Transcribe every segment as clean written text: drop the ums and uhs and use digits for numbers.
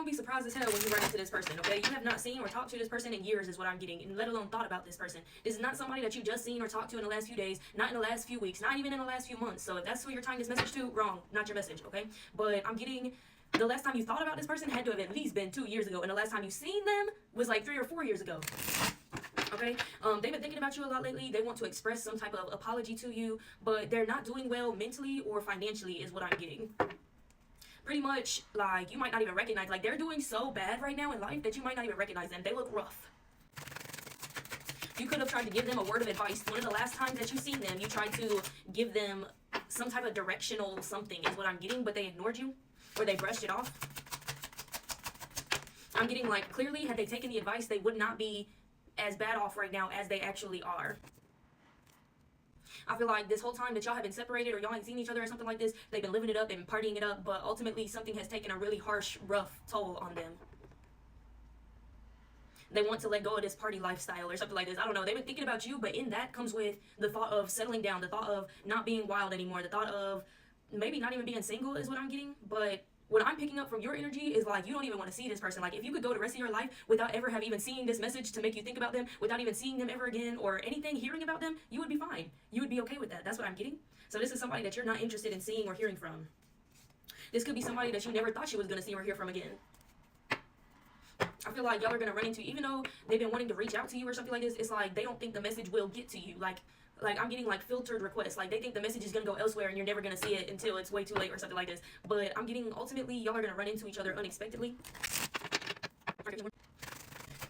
gonna be surprised as hell when you run into this person, okay? You have not seen or talked to this person in years is what I'm getting, and let alone thought about this person. This is not somebody that you just seen or talked to in the last few days, not in the last few weeks, not even in the last few months. So if that's who you're tying this message to, wrong, not your message, okay? But I'm getting the last time you thought about this person had to have at least been 2 years ago, and the last time you seen them was like 3 or 4 years ago. Okay, they've been thinking about you a lot lately. They want to express some type of apology to you, but they're not doing well mentally or financially is what I'm getting. Pretty much, like, you might not even recognize, like, they're doing so bad right now in life that you might not even recognize them. They look rough. You could have tried to give them a word of advice. One of the last times that you seen them, you tried to give them some type of directional something is what I'm getting, but they ignored you or they brushed it off. I'm getting, like, clearly, had they taken the advice, they would not be as bad off right now as they actually are. I feel like this whole time that y'all have been separated or y'all ain't seen each other or something like this, they've been living it up and partying it up, but ultimately something has taken a really harsh, rough toll on them. They want to let go of this party lifestyle or something like this. I don't know. They've been thinking about you, but in that comes with the thought of settling down, the thought of not being wild anymore, the thought of maybe not even being single is what I'm getting, but what I'm picking up from your energy is like you don't even want to see this person. Like if you could go the rest of your life without ever have even seeing this message to make you think about them, without even seeing them ever again or anything, hearing about them, you would be fine. You would be okay with that. That's what I'm getting. So this is somebody that you're not interested in seeing or hearing from. This could be somebody that you never thought you was going to see or hear from again. I feel like y'all are going to run into, even though they've been wanting to reach out to you or something like this, it's like they don't think the message will get to you. Like I'm getting like filtered requests. Like they think the message is going to go elsewhere and you're never going to see it until it's way too late or something like this. But I'm getting ultimately y'all are going to run into each other unexpectedly.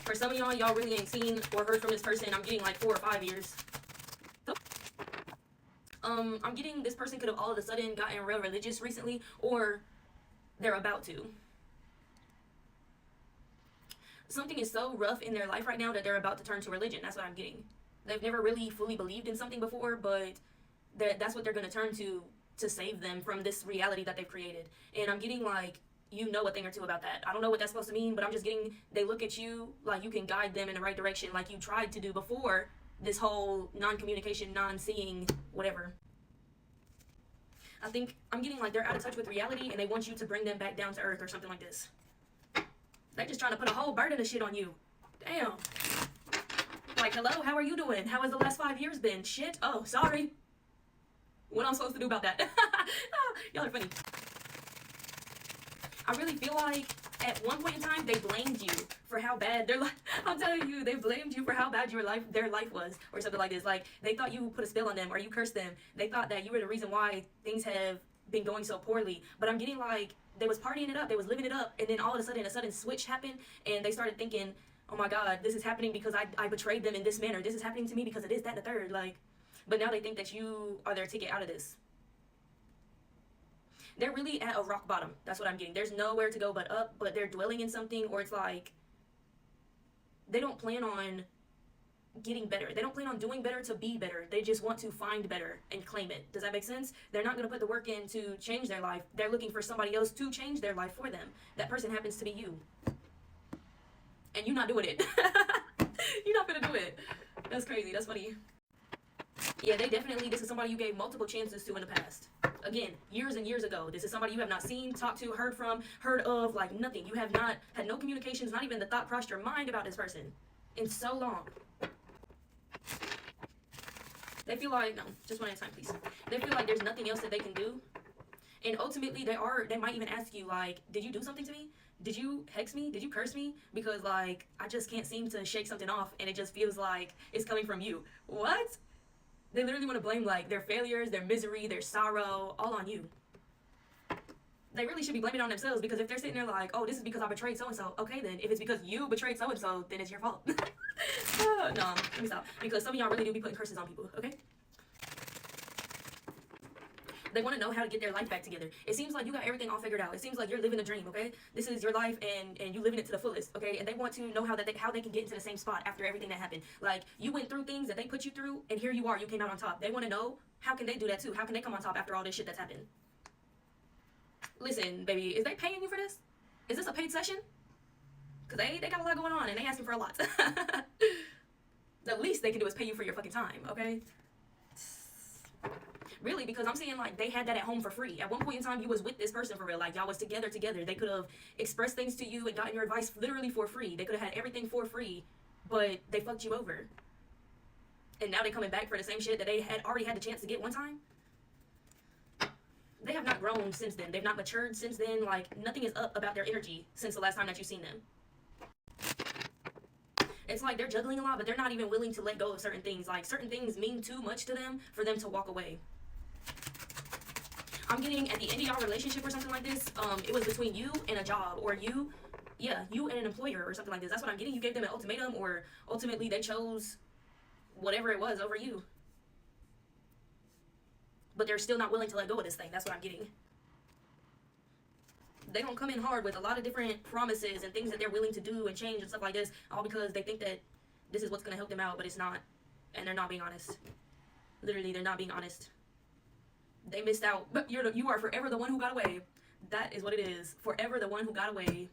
For some of y'all really ain't seen or heard from this person. I'm getting like 4 or 5 years. I'm getting this person could have all of a sudden gotten real religious recently, or they're about to. Something is so rough in their life right now that they're about to turn to religion. That's what I'm getting. They've never really fully believed in something before, but that's what they're going to turn to save them from this reality that they've created. And I'm getting like, you know a thing or two about that. I don't know what that's supposed to mean, but I'm just getting, they look at you like you can guide them in the right direction like you tried to do before this whole non-communication, non-seeing, whatever. I think I'm getting like they're out of touch with reality and they want you to bring them back down to earth or something like this. They're just trying to put a whole burden of shit on you. Damn. Like, hello, how are you doing? How has the last 5 years been? Shit. Oh, sorry. What am I supposed to do about that? Y'all are funny. I really feel like at one point in time, they blamed you for how bad their life, I'm telling you, they blamed you for how bad their life was, or something like this. Like, they thought you put a spell on them, or you cursed them. They thought that you were the reason why things have been going so poorly. But I'm getting like, they was partying it up, they was living it up, and then all of a sudden switch happened, and they started thinking, oh my God, this is happening because I betrayed them in this manner. This is happening to me because it is that and the third. Like, but now they think that you are their ticket out of this. They're really at a rock bottom. That's what I'm getting. There's nowhere to go but up, but they're dwelling in something, or it's like they don't plan on getting better. They don't plan on doing better to be better. They just want to find better and claim it. Does that make sense? They're not going to put the work in to change their life. They're looking for somebody else to change their life for them. That person happens to be you. And you're not doing it. You're not going to do it. That's crazy. That's funny. Yeah, this is somebody you gave multiple chances to in the past. Again, years and years ago. This is somebody you have not seen, talked to, heard from, heard of, like nothing. You have not had no communications, not even the thought crossed your mind about this person in so long. They feel like, no, just one at a time, please. They feel like there's nothing else that they can do. And ultimately, they might even ask you, like, did you do something to me? Did you hex me? Did you curse me? Because, like, I just can't seem to shake something off, and it just feels like it's coming from you. What? They literally want to blame, like, their failures, their misery, their sorrow, all on you. They really should be blaming it on themselves, because if they're sitting there like, oh, this is because I betrayed so-and-so, okay, then if it's because you betrayed so-and-so, then it's your fault. No, let me stop. Because some of y'all really do be putting curses on people, okay? They want to know how to get their life back together. It seems like you got everything all figured out. It seems like you're living a dream, okay? This is your life, and you living it to the fullest, okay? And they want to know how they can get into the same spot after everything that happened. Like, you went through things that they put you through, and here you are. You came out on top. They want to know, how can they do that too? How can they come on top after all this shit that's happened? Listen, baby, is they paying you for this? Is this a paid session? Because they got a lot going on, and they asking for a lot. The least they can do is pay you for your fucking time, okay? Really, because I'm saying like they had that at home for free. At one point in time, you was with this person for real. Like y'all was together. They could have expressed things to you and gotten your advice literally for free. They could have had everything for free, but they fucked you over. And now they coming back for the same shit that they had already had the chance to get one time. They have not grown since then. They've not matured since then. Like nothing is up about their energy since the last time that you've seen them. It's like they're juggling a lot, but they're not even willing to let go of certain things. Like certain things mean too much to them for them to walk away. I'm getting at the end of y'all relationship or something like this, it was between you and a job, or you and an employer or something like this. That's what I'm getting. You gave them an ultimatum, or ultimately they chose whatever it was over you. But they're still not willing to let go of this thing. That's what I'm getting. They don't come in hard with a lot of different promises and things that they're willing to do and change and stuff like this, all because they think that this is what's going to help them out, but it's not. And they're not being honest. Literally, they're not being honest. They missed out. But you are forever the one who got away. That is what it is. Forever the one who got away.